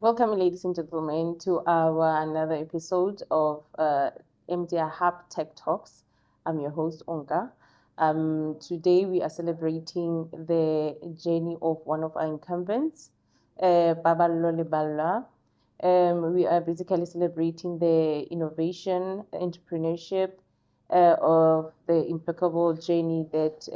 Welcome, ladies and gentlemen, to our another episode of MDIHub Tech Talks. I'm your host, Onka. Today we are celebrating the journey of one of our incumbents, Paballo. We are basically celebrating the innovation, entrepreneurship of the impeccable journey that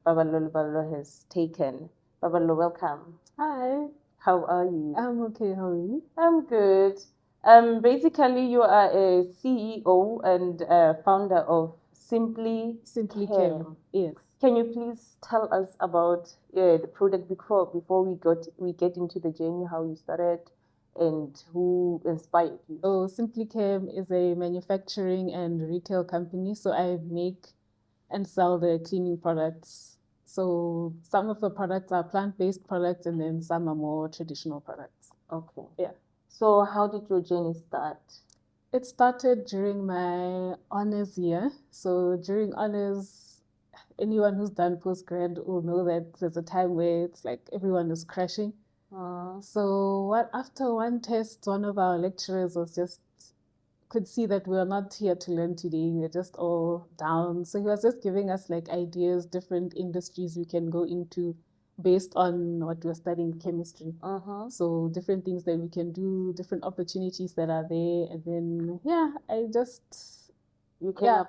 Paballo has taken. Paballo, welcome. Hi, How are you? I'm okay. How are you? I'm good. Basically, you are a CEO and founder of SimpliChem. Yes. Can you please tell us about the product before we get into the journey, how you started, and who inspired you? So SimpliChem is a manufacturing and retail company. So I make and sell the cleaning products. So some of the products are plant-based products, and then some are more traditional products. Okay. Yeah. So how did your journey start? It started during my honors year. So during honors, anyone who's done postgrad will know that there's a time where it's like everyone is crashing. So after one test, one of our lecturers could see that we are not here to learn today. We're just all down. So he was just giving us like ideas, different industries we can go into based on what we're studying, chemistry. So different things that we can do, different opportunities that are there. And then,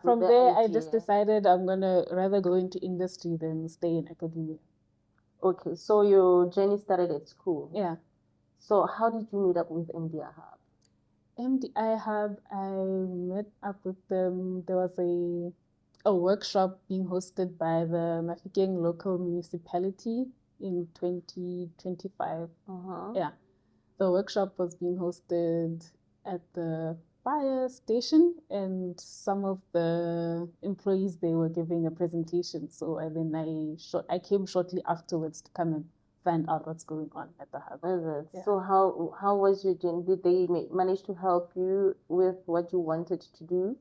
from there, I just decided I'm going to rather go into industry than stay in academia. Okay, so your journey started at school. Yeah. So how did you meet up with MDIHub? MDIHub, I met up with them. There was a workshop being hosted by the Mafikeng local municipality in 2025. Yeah. The workshop was being hosted at the fire station, and some of the employees, they were giving a presentation. So I came shortly afterwards to come and find out what's going on at the hub. Yeah. So how was your journey? Did they manage to help you with what you wanted to do?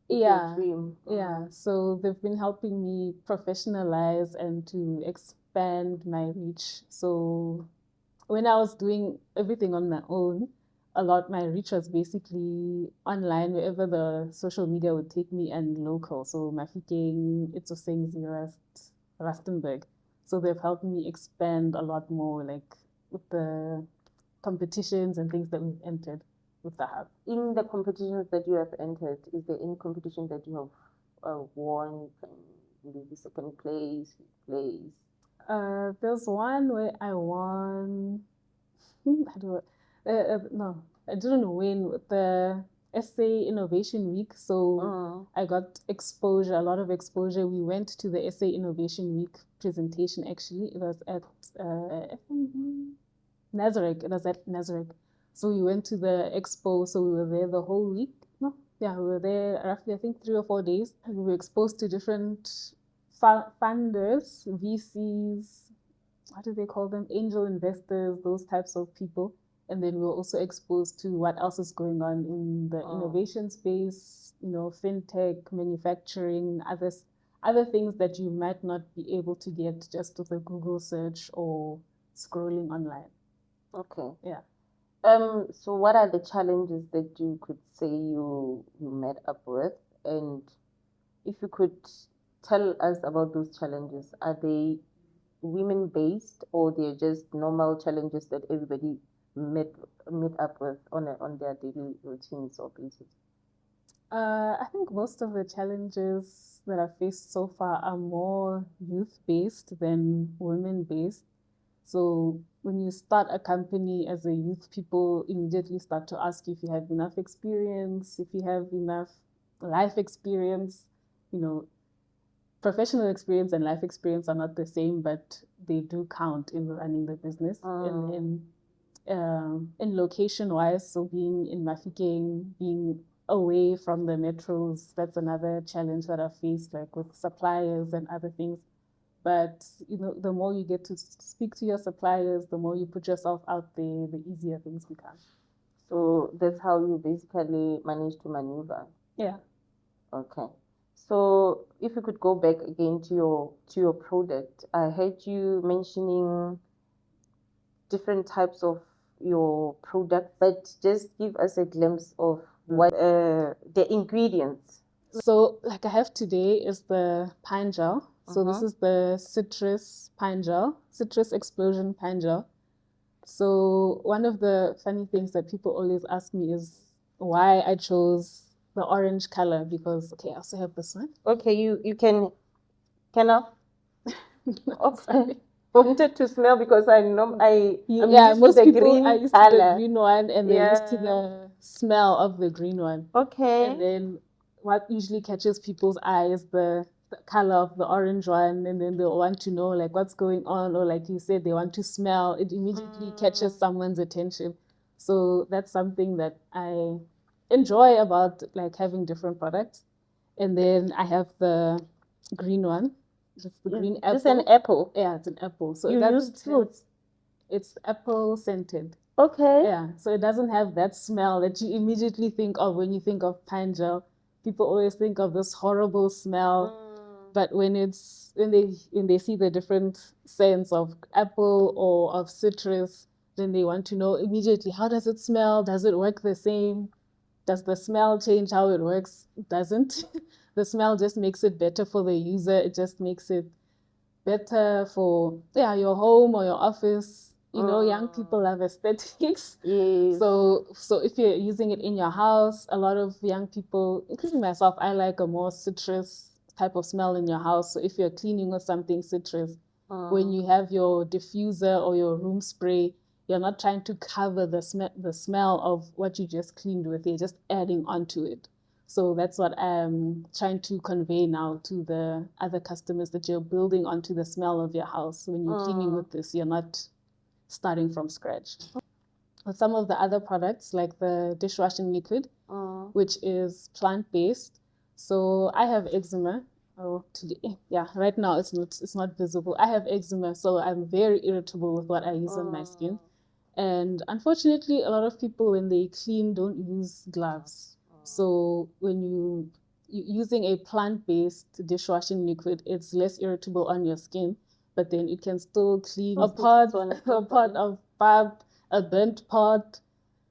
Yeah. So they've been helping me professionalize and to expand my reach. So when I was doing everything on my own, my reach was basically online, wherever the social media would take me, and local. So Mafikeng, Itsosengzi, Rustenburg. So they've helped me expand a lot more, like with the competitions and things that we've entered with the hub. In the competitions that you have entered, is there any competition that you have won, maybe second place, There's one where I won. I didn't win with the SA Innovation Week. So I got a lot of exposure. We went to the SA Innovation Week presentation, actually. It was at Nazareth. It was at Nazareth. So we went to the expo. So we were there the whole week. We were there roughly, I think, 3 or 4 days. And we were exposed to different funders, VCs, what do they call them? Angel investors, those types of people. And then we were also exposed to what else is going on in the innovation space, fintech, manufacturing, other things that you might not be able to get just with a Google search or scrolling online. Okay. Yeah. So what are the challenges that you could say you met up with? And if you could tell us about those challenges, are they women-based, or they're just normal challenges that everybody meet up with on their daily routines or basis? I think most of the challenges that I've faced so far are more youth-based than women-based. So when you start a company as a youth, people immediately start to ask you if you have enough experience, if you have enough life experience. Professional experience and life experience are not the same, but they do count in running the business. And in location-wise, so being in Mafikeng, being away from the metros, that's another challenge that I faced, like with suppliers and other things. But, the more you get to speak to your suppliers, the more you put yourself out there, the easier things become. So that's how you basically manage to maneuver? Yeah. Okay. So if you could go back again to your product, I heard you mentioning different types of your product, but just give us a glimpse of what the ingredients. So, like I have today is the pine gel. So this is the citrus pine gel, citrus explosion pine gel. So one of the funny things that people always ask me is why I chose the orange color, because I also have this one. Okay, you can I? No, sorry. Wanted to smell because I'm most used to the people green are used color. to the green one, and they're used to the smell of the green one. Okay. And then what usually catches people's eye is the color of the orange one, and then they'll want to know like what's going on, or like you said, they want to smell. It immediately catches someone's attention. So that's something that I enjoy about like having different products. And then I have the green one. Just the green apple. Just an apple? Yeah, it's an apple. So you used fruits? It's apple scented. Okay. Yeah, so it doesn't have that smell that you immediately think of when you think of pine gel. People always think of this horrible smell, but when they see the different scents of apple or of citrus, then they want to know immediately, how does it smell? Does it work the same? Does the smell change how it works? It doesn't. The smell just makes it better for the user. It just makes it better for your home or your office. You know, young people love aesthetics. Yes. So if you're using it in your house, a lot of young people, including myself, I like a more citrus type of smell in your house. So if you're cleaning with something citrus, when you have your diffuser or your room spray, you're not trying to cover the smell of what you just cleaned with. You're just adding onto it. So that's what I'm trying to convey now to the other customers, that you're building onto the smell of your house. When you're cleaning with this, you're not starting from scratch. With some of the other products, like the dishwashing liquid, which is plant-based. So I have eczema. Right now it's not visible. I have eczema, so I'm very irritable with what I use on my skin. And unfortunately, a lot of people, when they clean, don't use gloves. So when you're using a plant-based dishwashing liquid, it's less irritable on your skin, but then it can still clean a pot of pap, a burnt pot,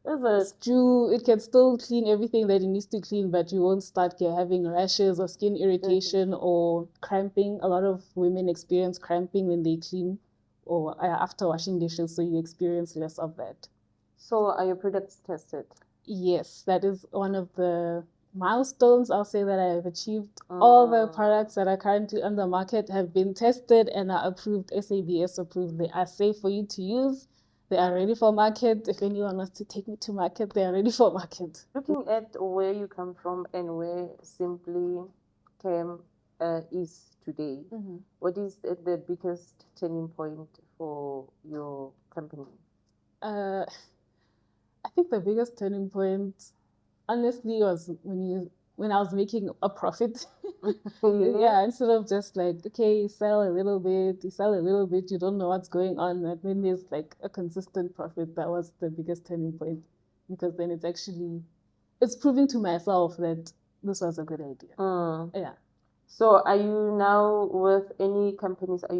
a stew. It can still clean everything that it needs to clean, but you won't start having rashes or skin irritation or cramping. A lot of women experience cramping when they clean or after washing dishes, so you experience less of that. So are your products tested? Yes, that is one of the milestones I'll say that I have achieved. All the products that are currently on the market have been tested and are approved, SABS approved. They are safe for you to use. They are ready for market. If anyone wants to take me to market, they are ready for market. Looking at where you come from and where SimpliChem is today, what is the biggest turning point for your company? I think the biggest turning point, honestly, was when I was making a profit. Yeah, instead of just like, okay, you sell a little bit, you don't know what's going on. And when there's like a consistent profit, that was the biggest turning point, because then it's proving to myself that this was a good idea. Yeah. So are you now with any companies? Are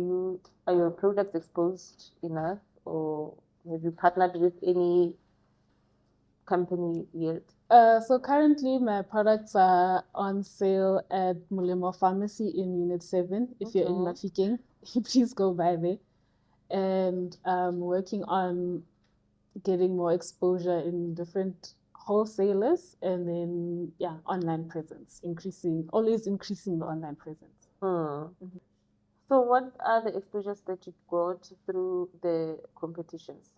your products exposed enough, or have you partnered with any company yet? So currently my products are on sale at Mulemo Pharmacy in Unit 7. If you're in Mafikeng, please go by there. And I'm working on getting more exposure in different wholesalers, and then online presence, always increasing the online presence. So what are the exposures that you got through the competitions?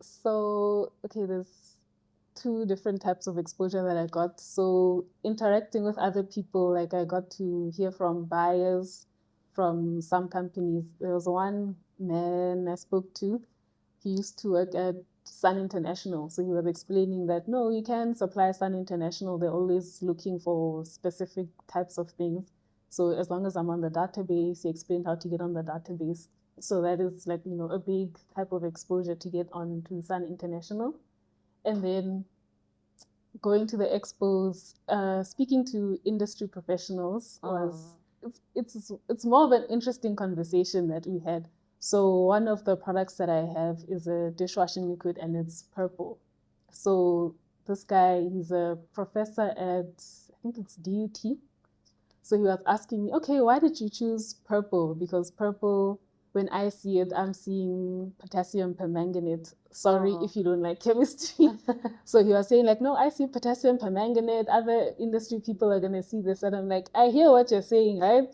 So there's two different types of exposure that I got. So interacting with other people, like I got to hear from buyers from some companies. There was one man I spoke to. He used to work at Sun International. So he was explaining that, no, you can supply Sun International. They're always looking for specific types of things. So as long as I'm on the database, he explained how to get on the database. So that is like, a big type of exposure to get onto Sun International. And then going to the expos, speaking to industry professionals it's more of an interesting conversation that we had. So one of the products that I have is a dishwashing liquid, and it's purple. So this guy, he's a professor at, I think it's DUT. So he was asking me, okay, why did you choose purple? Because purple, when I see it, I'm seeing potassium permanganate. Sorry if you don't like chemistry. So he was saying like, no, I see potassium permanganate. Other industry people are going to see this. And I'm like, I hear what you're saying, right?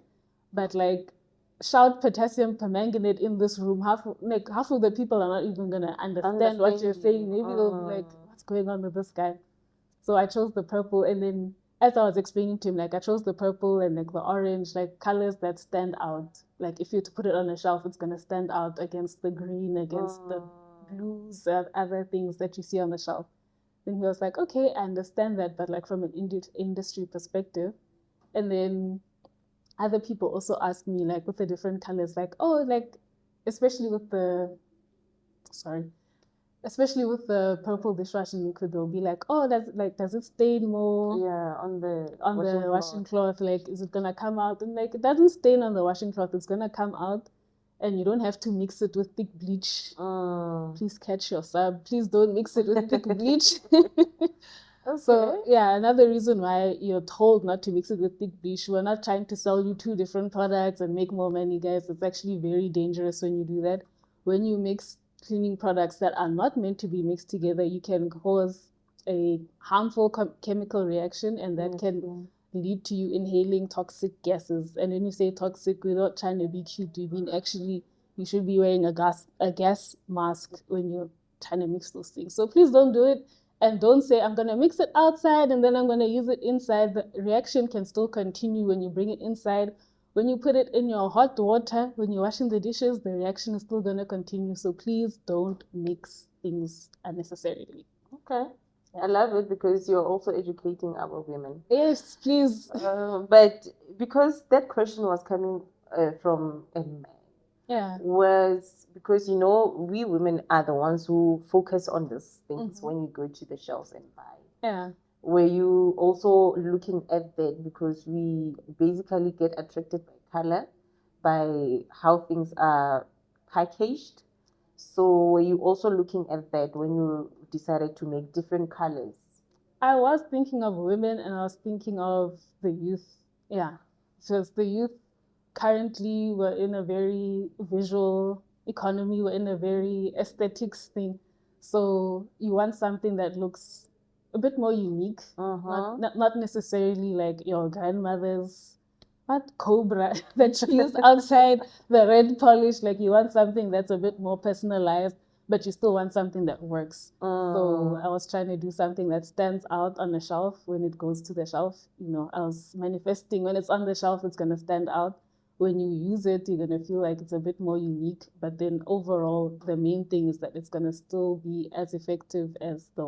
But like, shout potassium permanganate in this room. Half of the people are not even going to understand what you're saying. Maybe they'll be like, what's going on with this guy? So I chose the purple, and then as I was explaining to him, like I chose the purple and like the orange, like colors that stand out. Like if you were to put it on a shelf, it's gonna stand out against the green, against the blues, and other things that you see on the shelf. Then he was like, okay, I understand that, but like from an industry perspective. And then other people also ask me like with the different colors, like, oh, like especially with the purple dishwashing liquid, they'll be like, oh, does it stain more? Yeah, on the washing cloth? Like, is it gonna come out? And like, it doesn't stain on the washing cloth. It's gonna come out, and you don't have to mix it with thick bleach. Please catch your sub. Please don't mix it with thick bleach. Okay. So yeah, another reason why you're told not to mix it with thick bleach. We're not trying to sell you two different products and make more money, guys. It's actually very dangerous when you do that. When you mix cleaning products that are not meant to be mixed together, you can cause a harmful chemical reaction, and that can lead to you inhaling toxic gases. And when you say toxic, we're not trying to be cute. We mean actually you should be wearing a gas mask when you're trying to mix those things. So please don't do it. And don't say, I'm going to mix it outside and then I'm going to use it inside. The reaction can still continue when you bring it inside. When you put it in your hot water, when you're washing the dishes, the reaction is still going to continue. So please don't mix things unnecessarily. Okay. I love it because you're also educating our women. Yes, please. But because that question was coming from a man. Yeah. Was because, we women are the ones who focus on these things when you go to the shelves and buy. Yeah. Were you also looking at that because we basically get attracted by color, by how things are packaged? So were you also looking at that when you decided to make different colors? I was thinking of women and I was thinking of the youth. Yeah. Because the youth currently we're in a very visual economy, we're in a very aesthetics thing. So you want something that looks a bit more unique, not necessarily like your grandmother's cobra that you use outside, the red polish. Like you want something that's a bit more personalized, but you still want something that works. So I was trying to do something that stands out on the shelf when it goes to the shelf. I was manifesting when it's on the shelf, it's going to stand out. When you use it, you're going to feel like it's a bit more unique. But then overall, the main thing is that it's going to still be as effective as the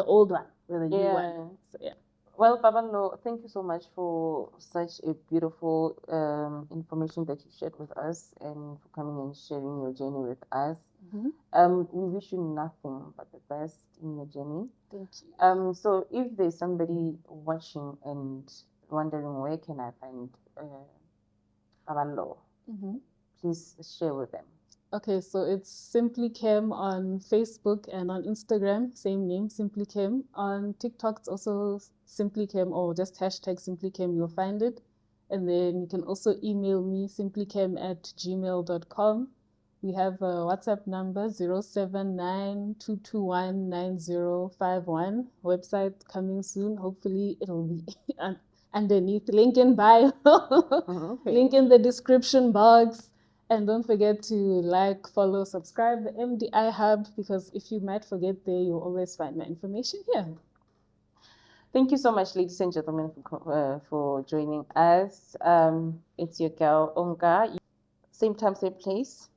old one, or the new one. So, yeah. Well, Paballo, thank you so much for such a beautiful information that you shared with us and for coming and sharing your journey with us. We wish you nothing but the best in your journey. Thank you. So if there's somebody watching and wondering where can I find Paballo, please share with them. Okay, so it's SimplyChem on Facebook and on Instagram, same name, SimplyChem. On TikTok, it's also SimplyChem, or just hashtag SimplyChem, you'll find it. And then you can also email me, simplychem@gmail.com. We have a WhatsApp number, 079-221-9051. Website coming soon. Hopefully it'll be underneath. Link in bio. Link in the description box. And don't forget to like, follow, subscribe the MDIHub, because if you might forget there, you'll always find my information here. Thank you so much, ladies and gentlemen, for joining us. It's your girl, Onga. Same time, same place.